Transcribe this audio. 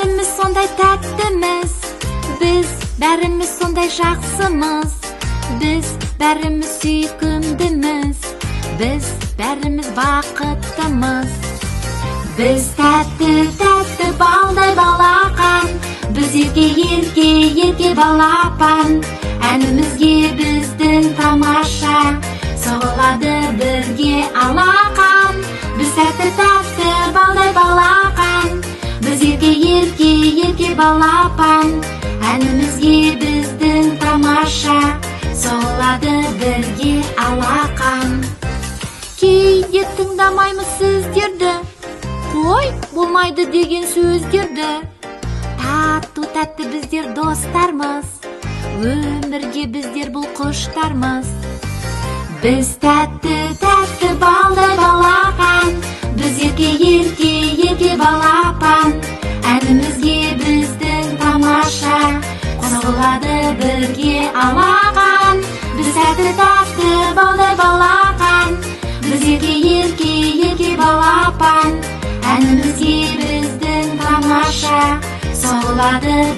bärimiz sonday tattimiz. Biz bärimiz sonday yaxshimiz. Biz bärimiz suyukundimiz. Biz bärimiz baqıtlimiz. Biz tatti balday balaqan. Biz yerga balapan. Әнімізге біздің тамаша, соғылады бірге алақан. Біз тәтті балдай балақан. Біз ерке балапан. Әнімізге біздің тамаша, соғылады бірге алақан. Кейде тыңдамаймыз сіздерді, қой болмайды деген сөздерді. Тату тәтті біздер достармыз. Өмірге біздер бұл құштармыз. Біз тәтті балдай балақан. Біз ерке балапан. Әнімізге біздің тамаша, соғылады бірге алақан. Біз тәтті балдай балақан. Біз ерке балапан. Әнімізге біздің тамаша, соғылады